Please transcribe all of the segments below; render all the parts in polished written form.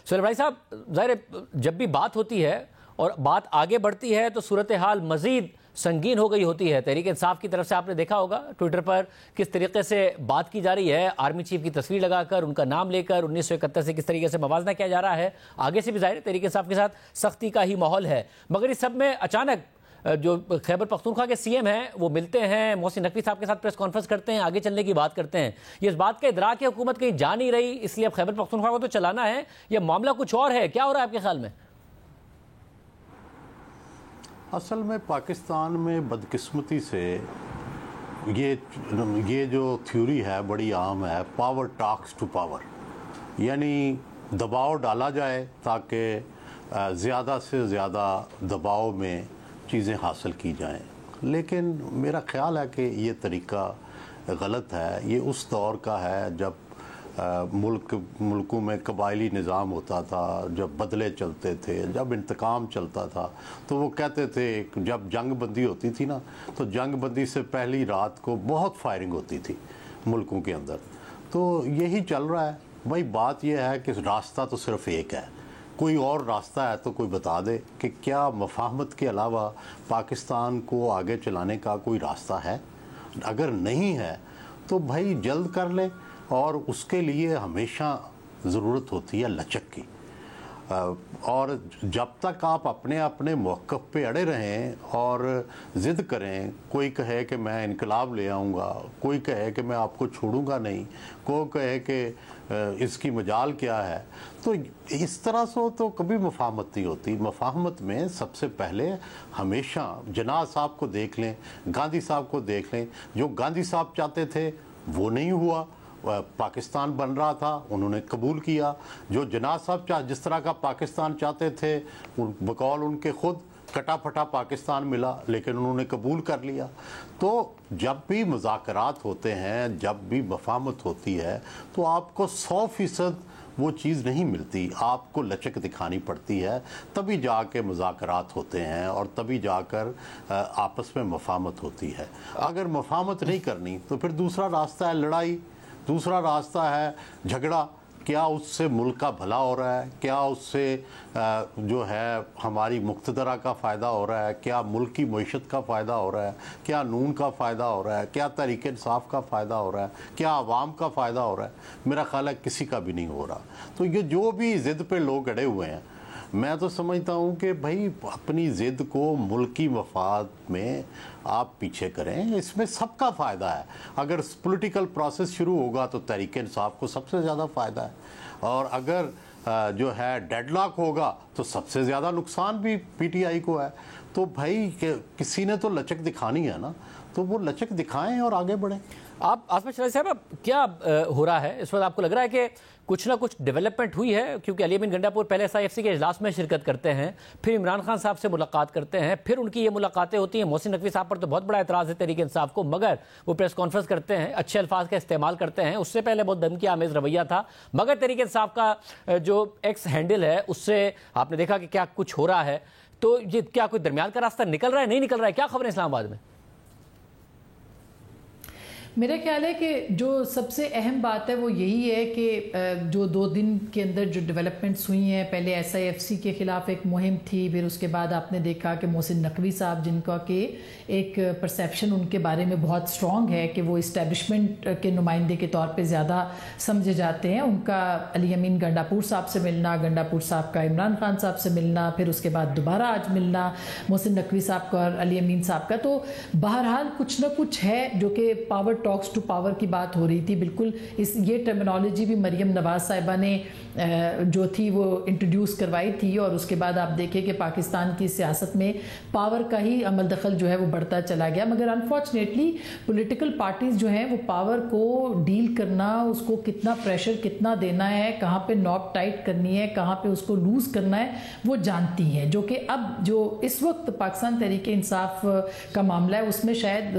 سہیل بھائی صاحب، ظاہر جب بھی بات ہوتی ہے اور بات آگے بڑھتی ہے تو صورتحال مزید سنگین ہو گئی ہوتی ہے. تحریک انصاف کی طرف سے آپ نے دیکھا ہوگا ٹویٹر پر کس طریقے سے بات کی جا رہی ہے، آرمی چیف کی تصویر لگا کر ان کا نام لے کر 1971 سے کس طریقے سے موازنہ کیا جا رہا ہے. آگے سے بھی ظاہر تحریک انصاف کے ساتھ سختی کا ہی ماحول ہے، مگر اس سب میں اچانک جو خیبر پختونخوا کے سی ایم ہیں وہ ملتے ہیں، محسن نقوی صاحب کے ساتھ پریس کانفرنس کرتے ہیں، آگے چلنے کی بات کرتے ہیں. یہ اس بات کا ادراک ہے حکومت کہیں جا نہیں رہی، اس لیے اب خیبر پختونخوا کو تو چلانا ہے، یہ معاملہ کچھ اور ہے؟ کیا ہو رہا ہے آپ کے خیال میں؟ اصل میں پاکستان میں بدقسمتی سے یہ جو تھیوری ہے بڑی عام ہے، پاور ٹاکس ٹو پاور، یعنی دباؤ ڈالا جائے تاکہ زیادہ سے زیادہ دباؤ میں چیزیں حاصل کی جائیں. لیکن میرا خیال ہے کہ یہ طریقہ غلط ہے. یہ اس دور کا ہے جب ملکوں میں قبائلی نظام ہوتا تھا، جب بدلے چلتے تھے، جب انتقام چلتا تھا. تو وہ کہتے تھے جب جنگ بندی ہوتی تھی نا، تو جنگ بندی سے پہلی رات کو بہت فائرنگ ہوتی تھی ملکوں کے اندر. تو یہی چل رہا ہے. بھائی بات یہ ہے کہ راستہ تو صرف ایک ہے، کوئی اور راستہ ہے تو کوئی بتا دے کہ کیا مفاہمت کے علاوہ پاکستان کو آگے چلانے کا کوئی راستہ ہے. اگر نہیں ہے تو بھائی جلد کر لیں، اور اس کے لیے ہمیشہ ضرورت ہوتی ہے لچک کی. اور جب تک آپ اپنے موقف پہ اڑے رہیں اور ضد کریں، کوئی کہے کہ میں انقلاب لے آؤں گا، کوئی کہے کہ میں آپ کو چھوڑوں گا نہیں، کوئی کہے کہ اس کی مجال کیا ہے، تو اس طرح سے تو کبھی مفاہمت نہیں ہوتی. مفاہمت میں سب سے پہلے ہمیشہ جناح صاحب کو دیکھ لیں، گاندھی صاحب کو دیکھ لیں. جو گاندھی صاحب چاہتے تھے وہ نہیں ہوا، پاکستان بن رہا تھا، انہوں نے قبول کیا. جو جناح صاحب جس طرح کا پاکستان چاہتے تھے، بقول ان کے خود کٹا پھٹا پاکستان ملا، لیکن انہوں نے قبول کر لیا. تو جب بھی مذاکرات ہوتے ہیں، جب بھی مفاہمت ہوتی ہے، تو آپ کو 100% وہ چیز نہیں ملتی، آپ کو لچک دکھانی پڑتی ہے. تبھی جا کے مذاکرات ہوتے ہیں اور تبھی جا کر آپس میں مفاہمت ہوتی ہے. اگر مفاہمت نہیں کرنی تو پھر دوسرا راستہ ہے لڑائی، دوسرا راستہ ہے جھگڑا. کیا اس سے ملک کا بھلا ہو رہا ہے؟ کیا اس سے جو ہے ہماری مقتدرہ کا فائدہ ہو رہا ہے؟ کیا ملک کی معیشت کا فائدہ ہو رہا ہے؟ کیا نون کا فائدہ ہو رہا ہے؟ کیا تحریک انصاف کا فائدہ ہو رہا ہے؟ کیا عوام کا فائدہ ہو رہا ہے؟ میرا خیال ہے کسی کا بھی نہیں ہو رہا. تو یہ جو بھی ضد پہ لوگ اڑے ہوئے ہیں، میں تو سمجھتا ہوں کہ بھائی اپنی ضد کو ملکی مفاد میں آپ پیچھے کریں، اس میں سب کا فائدہ ہے. اگر پولیٹیکل پروسیس شروع ہوگا تو تحریک انصاف کو سب سے زیادہ فائدہ ہے، اور اگر جو ہے ڈیڈ لاک ہوگا تو سب سے زیادہ نقصان بھی پی ٹی آئی کو ہے. تو بھائی کسی نے تو لچک دکھانی ہے نا، تو وہ لچک دکھائیں اور آگے بڑھیں. آپ آصف شرائع صاحب کیا ہو رہا ہے اس وقت؟ آپ کو لگ رہا ہے کہ کچھ نہ کچھ ڈیولپمنٹ ہوئی ہے؟ کیونکہ علی امین گنڈا پور پہلے SIFC کے اجلاس میں شرکت کرتے ہیں، پھر عمران خان صاحب سے ملاقات کرتے ہیں، پھر ان کی یہ ملاقاتیں ہوتی ہیں. محسن نقوی صاحب پر تو بہت بڑا اعتراض ہے تحریک انصاف کو، مگر وہ پریس کانفرنس کرتے ہیں، اچھے الفاظ کا استعمال کرتے ہیں. اس سے پہلے بہت دھمکی آمیز رویہ تھا، مگر تحریک انصاف کا جو ایکس ہینڈل ہے اس سے آپ نے دیکھا کہ کیا کچھ ہو رہا ہے. تو یہ کیا کوئی درمیان کا راستہ نکل رہا ہے، نہیں نکل رہا ہے؟ کیا خبر ہے اسلام آباد میں؟ میرا خیال ہے کہ جو سب سے اہم بات ہے وہ یہی ہے کہ جو 2 دن کے اندر جو ڈیولپمنٹس ہوئی ہیں، پہلے SIFC کے خلاف ایک مہم تھی، پھر اس کے بعد آپ نے دیکھا کہ محسن نقوی صاحب، جن کا کہ ایک پرسیپشن ان کے بارے میں بہت سٹرونگ ہے کہ وہ اسٹیبلشمنٹ کے نمائندے کے طور پہ زیادہ سمجھے جاتے ہیں، ان کا علی امین گنڈا پور صاحب سے ملنا، گنڈا پور صاحب کا عمران خان صاحب سے ملنا، پھر اس کے بعد دوبارہ آج ملنا محسن نقوی صاحب کا اور علی امین صاحب کا. تو بہرحال کچھ نہ کچھ ہے جو کہ پاور ٹاکس ٹو پاور کی بات ہو رہی تھی. بالکل یہ ٹرمینالوجی بھی مریم نواز صاحبہ نے جو تھی وہ انٹروڈیوس کروائی تھی، اور اس کے بعد آپ دیکھیں کہ پاکستان کی سیاست میں پاور کا ہی عمل دخل جو ہے وہ بڑھتا چلا گیا. مگر انفارچونیٹلی پولیٹیکل پارٹیز جو ہیں وہ پاور کو ڈیل کرنا، اس کو کتنا پریشر کتنا دینا ہے، کہاں پہ ناپ ٹائٹ کرنی ہے، کہاں پہ اس کو لوز کرنا ہے، وہ جانتی ہیں. جو کہ اب جو اس وقت پاکستان تحریک انصاف کا معاملہ ہے اس میں شاید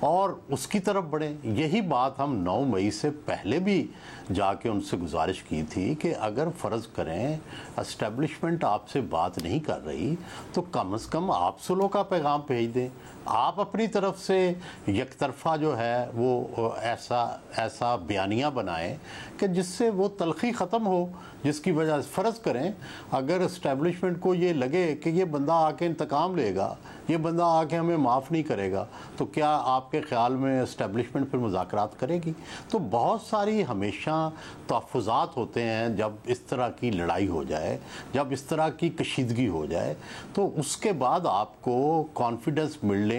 اور اس کی طرف بڑھیں. یہی بات ہم 9 مئی سے پہلے بھی جا کے ان سے گزارش کی تھی کہ اگر فرض کریں اسٹیبلشمنٹ آپ سے بات نہیں کر رہی تو کم از کم آپ سلو کا پیغام بھیج دیں. آپ اپنی طرف سے یک طرفہ جو ہے وہ ایسا بیانیہ بنائیں کہ جس سے وہ تلخی ختم ہو, جس کی وجہ سے فرض کریں اگر اسٹیبلشمنٹ کو یہ لگے کہ یہ بندہ آ کے انتقام لے گا, یہ بندہ آ کے ہمیں معاف نہیں کرے گا, تو کیا آپ کے خیال میں اسٹیبلشمنٹ پھر مذاکرات کرے گی؟ تو بہت ساری ہمیشہ تحفظات ہوتے ہیں جب اس طرح کی لڑائی ہو جائے, جب اس طرح کی کشیدگی ہو جائے, تو اس کے بعد آپ کو کانفیڈنس بلڈنگ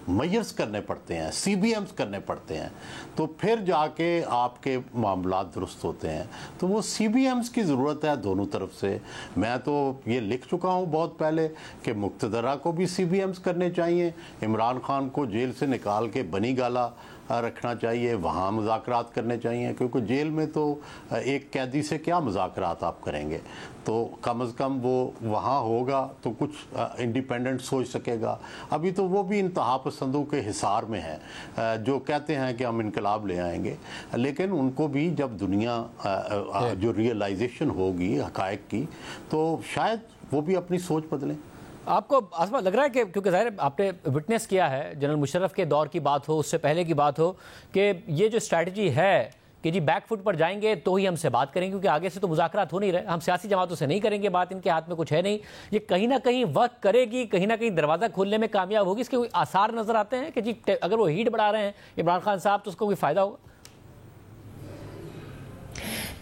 میئرز کرنے پڑتے ہیں, سی بی ایمز کرنے پڑتے ہیں, تو پھر جا کے آپ کے معاملات درست ہوتے ہیں. تو وہ سی بی ایمز کی ضرورت ہے دونوں طرف سے. میں تو یہ لکھ چکا ہوں بہت پہلے کہ مقتدرہ کو بھی سی بی ایمز کرنے چاہیے, عمران خان کو جیل سے نکال کے بنی گالا رکھنا چاہیے, وہاں مذاکرات کرنے چاہیے, کیونکہ جیل میں تو ایک قیدی سے کیا مذاکرات آپ کریں گے, تو کم از کم وہ وہاں ہوگا تو کچھ انڈیپینڈنٹ سوچ سکے گا. ابھی تو وہ بھی انتہا پسندوں کے حصار میں ہیں جو کہتے ہیں کہ ہم انقلاب لے آئیں گے, لیکن ان کو بھی جب دنیا جو ریئلائزیشن ہوگی حقائق کی تو شاید وہ بھی اپنی سوچ بدلیں. آپ کو آسما لگ رہا ہے کہ کیونکہ ظاہر آپ نے وٹنس کیا ہے, جنرل مشرف کے دور کی بات ہو, اس سے پہلے کی بات ہو, کہ یہ جو اسٹریٹجی ہے کہ جی بیک فٹ پر جائیں گے تو ہی ہم سے بات کریں گے, کیونکہ آگے سے تو مذاکرات ہو نہیں رہے, ہم سیاسی جماعتوں سے نہیں کریں گے بات, ان کے ہاتھ میں کچھ ہے نہیں, یہ کہیں نہ کہیں ورک کرے گی, کہیں نہ کہیں دروازہ کھولنے میں کامیاب ہوگی. اس کے کوئی آثار نظر آتے ہیں کہ جی اگر وہ ہیٹ بڑھا رہے ہیں عمران خان صاحب تو اس کو کوئی فائدہ ہوگا؟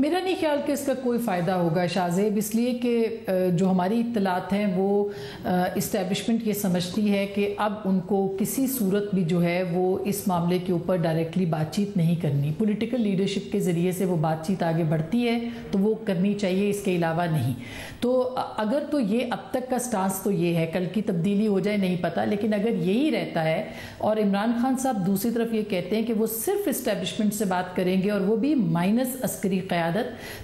میرا نہیں خیال کہ اس کا کوئی فائدہ ہوگا شاہزیب, اس لیے کہ جو ہماری اطلاعات ہیں وہ اسٹیبلشمنٹ یہ سمجھتی ہے کہ اب ان کو کسی صورت بھی جو ہے وہ اس معاملے کے اوپر ڈائریکٹلی بات چیت نہیں کرنی. پولیٹیکل لیڈرشپ کے ذریعے سے وہ بات چیت آگے بڑھتی ہے تو وہ کرنی چاہیے, اس کے علاوہ نہیں. تو اگر تو یہ اب تک کا سٹانس تو یہ ہے, کل کی تبدیلی ہو جائے نہیں پتہ, لیکن اگر یہی رہتا ہے اور عمران خان صاحب دوسری طرف یہ کہتے ہیں کہ وہ صرف اسٹیبلشمنٹ سے بات کریں گے اور وہ بھی مائنس عسکری قیادت,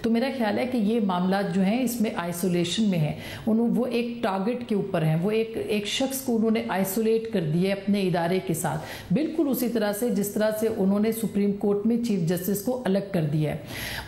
تو میرا خیال ہے کہ یہ معاملات جو ہیں اس میں آئسولیشن میں ہیں. وہ ایک ٹارگٹ کے اوپر ہیں, وہ ایک شخص کو انہوں نے آئسولیٹ کر دیا ہے اپنے ادارے کے ساتھ, بالکل اسی طرح سے جس طرح سے انہوں نے سپریم کورٹ میں چیف جسٹس کو الگ کر دیا ہے.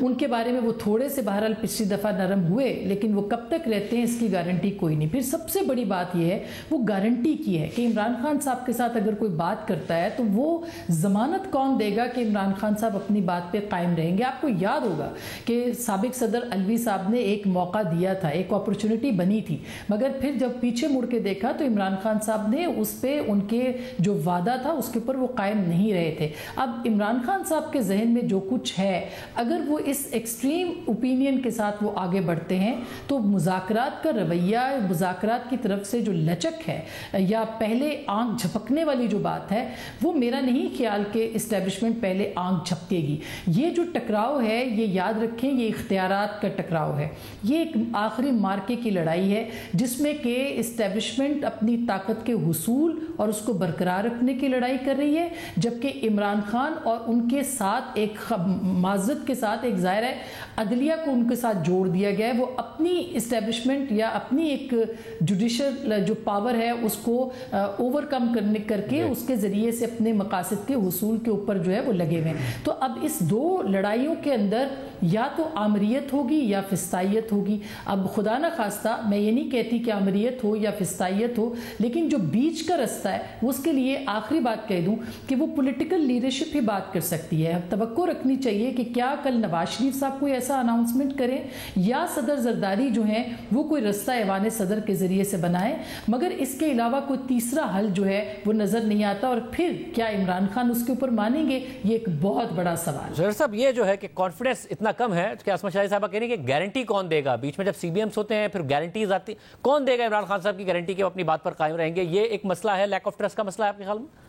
ان کے بارے میں وہ تھوڑے سے بہرحال پچھلی دفعہ نرم ہوئے, لیکن وہ کب تک رہتے ہیں اس کی گارنٹی کوئی نہیں. پھر سب سے بڑی بات یہ ہے وہ گارنٹی کی ہے کہ عمران خان صاحب کے ساتھ اگر کوئی بات کرتا ہے تو وہ ضمانت کون دے گا کہ عمران خان صاحب اپنی بات پہ قائم رہیں گے. آپ کو یاد ہوگا کہ سابق صدر علوی صاحب نے ایک موقع دیا تھا, ایک اپرچونٹی بنی تھی, مگر پھر جب پیچھے مڑ کے دیکھا تو عمران خان صاحب نے اس پہ ان کے جو وعدہ تھا اس کے اوپر وہ قائم نہیں رہے تھے. اب عمران خان صاحب کے ذہن میں جو کچھ ہے, اگر وہ اس ایکسٹریم اوپینین کے ساتھ وہ آگے بڑھتے ہیں تو مذاکرات کا رویہ, مذاکرات کی طرف سے جو لچک ہے یا پہلے آنکھ جھپکنے والی جو بات ہے, وہ میرا نہیں خیال کہ اسٹیبلشمنٹ پہلے آنکھ جھپکے گی. یہ جو ٹکراؤ ہے یہ یاد رکھیں, یہ اختیارات کا ٹکراؤ ہے, یہ ایک آخری مارکے کی لڑائی ہے جس میں کہ اسٹیبلشمنٹ اپنی طاقت کے حصول اور اس کو برقرار رکھنے کی لڑائی کر رہی ہے, جبکہ عمران خان اور ان کے ساتھ ایک معذرت کے ساتھ ایک ظاہر ہے عدلیہ کو ان کے ساتھ جوڑ دیا گیا ہے, وہ اپنی اسٹیبلشمنٹ یا اپنی ایک جوڈیشل جو پاور ہے اس کو اوور کم کر کے اس کے ذریعے سے اپنے مقاصد کے حصول کے اوپر جو ہے وہ لگے ہوئے ہیں. تو اب اس دو لڑائیوں کے اندر یا تو آمریت ہوگی یا فسطائیت ہوگی. اب خدا نہ خواستہ میں یہ نہیں کہتی کہ آمریت ہو یا فسطائیت ہو, لیکن جو بیچ کا رستہ ہے اس کے لیے آخری بات کہہ دوں کہ وہ پولیٹیکل لیڈرشپ ہی بات کر سکتی ہے. توقع رکھنی چاہیے کہ کیا کل نواز شریف صاحب کوئی ایسا اناؤنسمنٹ کریں یا صدر زرداری جو ہیں وہ کوئی رستہ ایوان صدر کے ذریعے سے بنائیں, مگر اس کے علاوہ کوئی تیسرا حل جو ہے وہ نظر نہیں آتا. اور پھر کیا عمران خان اس کے اوپر مانیں گے, یہ ایک بہت بڑا سوال. ظہیر صاحب یہ جو ہے کہ کانفیڈنس اتنا کم ہے کہ آسما شاہی صاحبہ کہہ رہی ہیں کہ گارنٹی کون دے گا, بیچ میں جب سی بی ایمز ہوتے ہیں پھر گارنٹیز آتی, کون دے گا عمران خان صاحب کی گارنٹی کہ وہ اپنی بات پر قائم رہیں گے؟ یہ ایک مسئلہ ہے, لیک آف ٹرسٹ کا مسئلہ ہے آپ کے خیال میں؟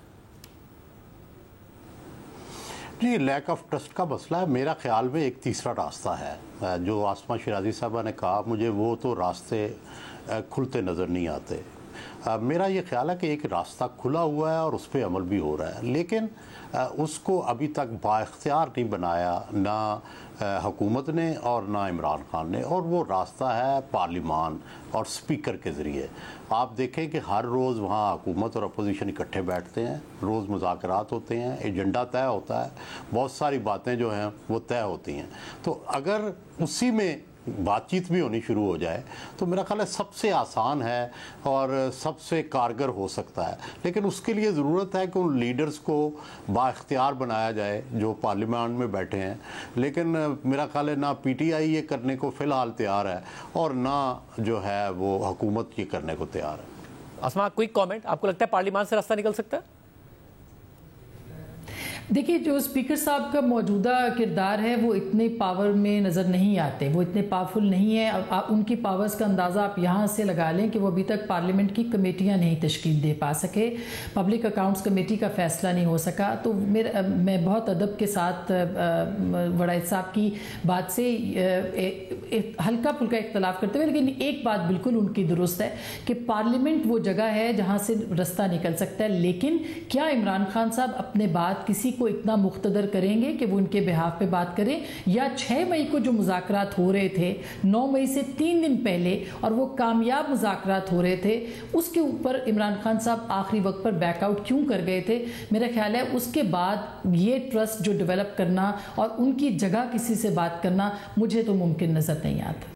جی, لیک آف ٹرسٹ کا مسئلہ ہے. میرا خیال میں ایک تیسرا راستہ ہے جو آسما شیرازی صاحبہ نے کہا, مجھے وہ تو راستے کھلتے نظر نہیں آتے. میرا یہ خیال ہے کہ ایک راستہ کھلا ہوا ہے اور اس پہ عمل بھی ہو رہا ہے، لیکن اس کو ابھی تک بااختیار نہیں بنایا نہ حکومت نے اور نہ عمران خان نے، اور وہ راستہ ہے پارلیمان اور سپیکر کے ذریعے۔ آپ دیکھیں کہ ہر روز وہاں حکومت اور اپوزیشن اکٹھے بیٹھتے ہیں، روز مذاکرات ہوتے ہیں، ایجنڈا طے ہوتا ہے، بہت ساری باتیں جو ہیں وہ طے ہوتی ہیں۔ تو اگر اسی میں بات چیت بھی ہونی شروع ہو جائے تو میرا خیال ہے سب سے آسان ہے اور سب سے کارگر ہو سکتا ہے، لیکن اس کے لیے ضرورت ہے کہ ان لیڈرز کو بااختیار بنایا جائے جو پارلیمان میں بیٹھے ہیں، لیکن میرا خیال ہے نہ پی ٹی آئی یہ کرنے کو فی الحال تیار ہے اور نہ جو ہے وہ حکومت یہ کرنے کو تیار ہے۔ اسما، کوئک کامنٹ، آپ کو لگتا ہے پارلیمان سے راستہ نکل سکتا ہے؟ دیکھیے، جو اسپیکر صاحب کا موجودہ کردار ہے وہ اتنے پاور میں نظر نہیں آتے، وہ اتنے پاورفل نہیں ہیں۔ ان کی پاورز کا اندازہ آپ یہاں سے لگا لیں کہ وہ ابھی تک پارلیمنٹ کی کمیٹیاں نہیں تشکیل دے پا سکے، پبلک اکاؤنٹس کمیٹی کا فیصلہ نہیں ہو سکا۔ تو میں بہت ادب کے ساتھ وڑائچ صاحب کی بات سے ہلکا پھلکا اختلاف کرتے ہوئے، لیکن ایک بات بالکل ان کی درست ہے کہ پارلیمنٹ وہ جگہ ہے جہاں سے رستہ نکل سکتا ہے، لیکن کیا عمران خان صاحب اپنے بات کسی کو اتنا مقتدر کریں گے کہ وہ ان کے بہاف پہ بات کریں، یا 6 مئی کو جو مذاکرات ہو رہے تھے 9 مئی سے 3 دن پہلے اور وہ کامیاب مذاکرات ہو رہے تھے، اس کے اوپر عمران خان صاحب آخری وقت پر بیک آؤٹ کیوں کر گئے تھے؟ میرا خیال ہے اس کے بعد یہ ٹرسٹ جو ڈیولپ کرنا اور ان کی جگہ کسی سے بات کرنا مجھے تو ممکن نظر نہیں آتا۔